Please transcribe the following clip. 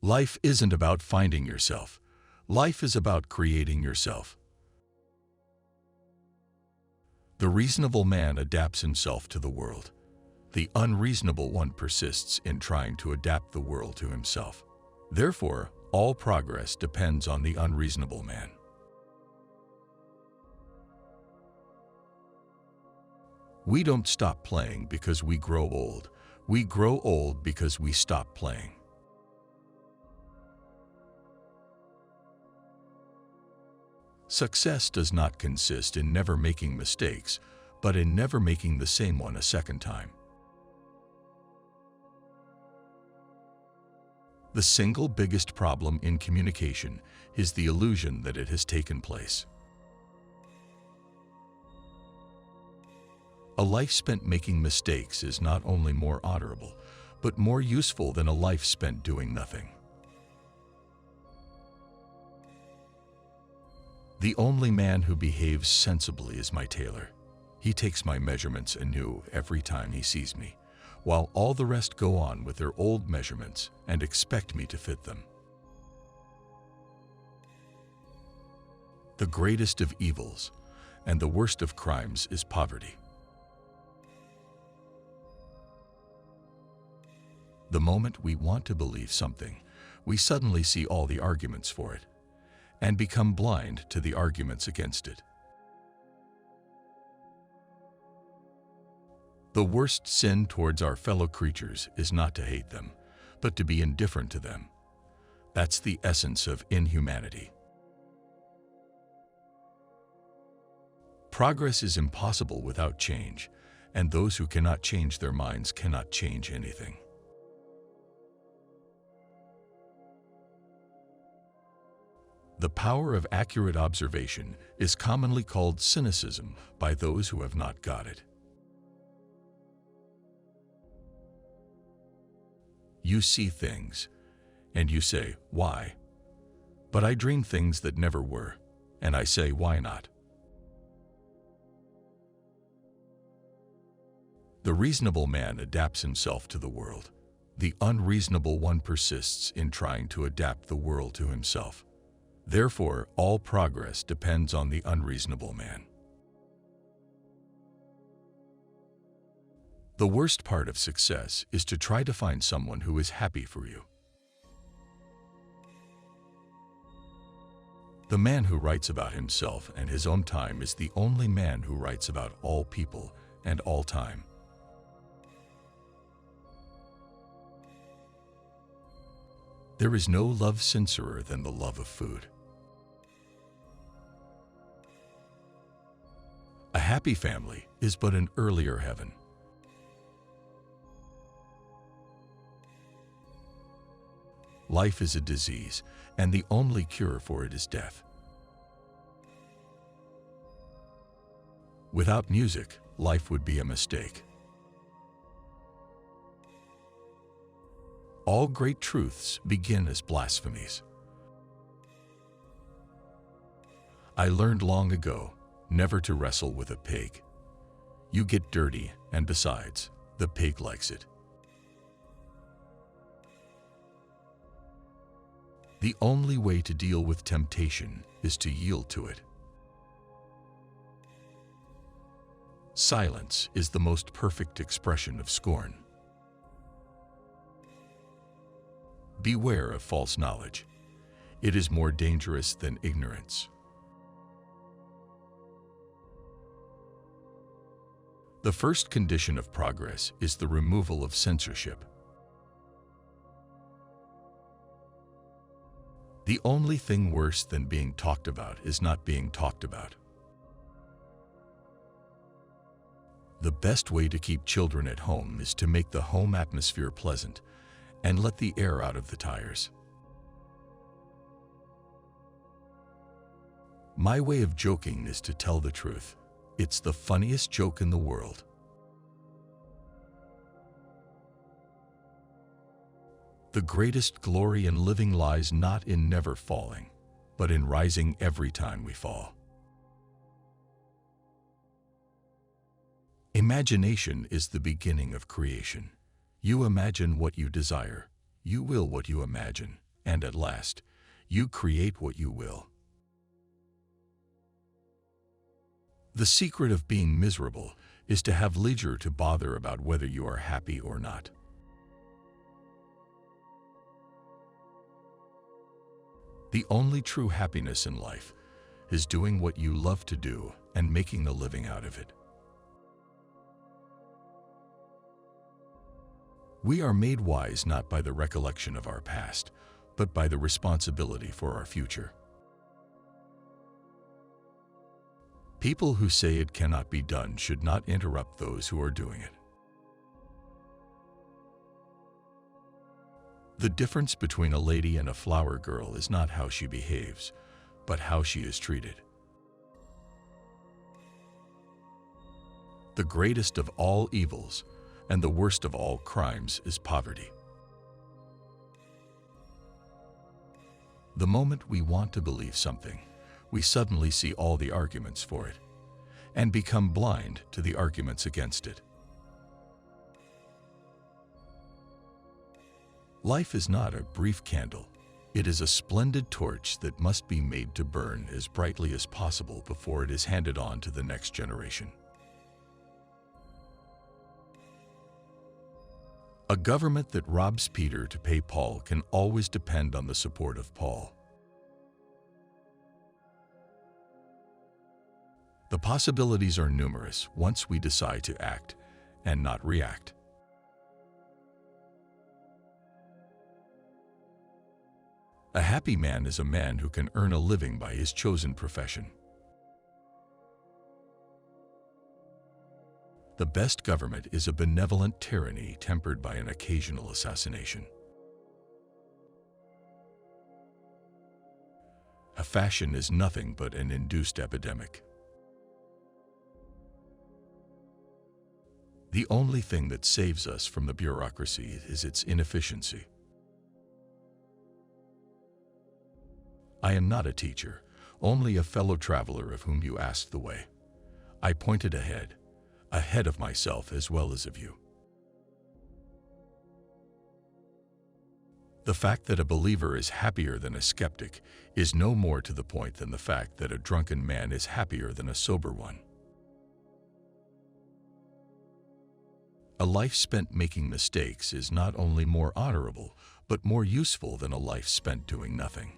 Life isn't about finding yourself. Life is about creating yourself. The reasonable man adapts himself to the world. The unreasonable one persists in trying to adapt the world to himself. Therefore, all progress depends on the unreasonable man. We don't stop playing because we grow old. We grow old because we stop playing. Success does not consist in never making mistakes, but in never making the same one a second time. The single biggest problem in communication is the illusion that it has taken place. A life spent making mistakes is not only more honorable, but more useful than a life spent doing nothing. The only man who behaves sensibly is my tailor. He takes my measurements anew every time he sees me, while all the rest go on with their old measurements and expect me to fit them. The greatest of evils and the worst of crimes is poverty. The moment we want to believe something, we suddenly see all the arguments for it, and become blind to the arguments against it. The worst sin towards our fellow creatures is not to hate them, but to be indifferent to them. That's the essence of inhumanity. Progress is impossible without change, and those who cannot change their minds cannot change anything. The power of accurate observation is commonly called cynicism by those who have not got it. You see things, and you say, "Why?" But I dream things that never were, and I say, "Why not?" The reasonable man adapts himself to the world. The unreasonable one persists in trying to adapt the world to himself. Therefore, all progress depends on the unreasonable man. The worst part of success is to try to find someone who is happy for you. The man who writes about himself and his own time is the only man who writes about all people and all time. There is no love sincerer than the love of food. A happy family is but an earlier heaven. Life is a disease, and the only cure for it is death. Without music, life would be a mistake. All great truths begin as blasphemies. I learned long ago never to wrestle with a pig. You get dirty, and besides, the pig likes it. The only way to deal with temptation is to yield to it. Silence is the most perfect expression of scorn. Beware of false knowledge. It is more dangerous than ignorance. The first condition of progress is the removal of censorship. The only thing worse than being talked about is not being talked about. The best way to keep children at home is to make the home atmosphere pleasant and let the air out of the tires. My way of joking is to tell the truth. It's the funniest joke in the world. The greatest glory in living lies not in never falling, but in rising every time we fall. Imagination is the beginning of creation. You imagine what you desire. You will what you imagine, and at last, you create what you will. The secret of being miserable is to have leisure to bother about whether you are happy or not. The only true happiness in life is doing what you love to do and making a living out of it. We are made wise not by the recollection of our past, but by the responsibility for our future. People who say it cannot be done should not interrupt those who are doing it. The difference between a lady and a flower girl is not how she behaves, but how she is treated. The greatest of all evils and the worst of all crimes is poverty. The moment we want to believe something, we suddenly see all the arguments for it and become blind to the arguments against it. Life is not a brief candle. It is a splendid torch that must be made to burn as brightly as possible before it is handed on to the next generation. A government that robs Peter to pay Paul can always depend on the support of Paul. The possibilities are numerous once we decide to act and not react. A happy man is a man who can earn a living by his chosen profession. The best government is a benevolent tyranny tempered by an occasional assassination. A fashion is nothing but an induced epidemic. The only thing that saves us from the bureaucracy is its inefficiency. I am not a teacher, only a fellow traveler of whom you asked the way. I pointed ahead of myself as well as of you. The fact that a believer is happier than a skeptic is no more to the point than the fact that a drunken man is happier than a sober one. A life spent making mistakes is not only more honorable, but more useful than a life spent doing nothing.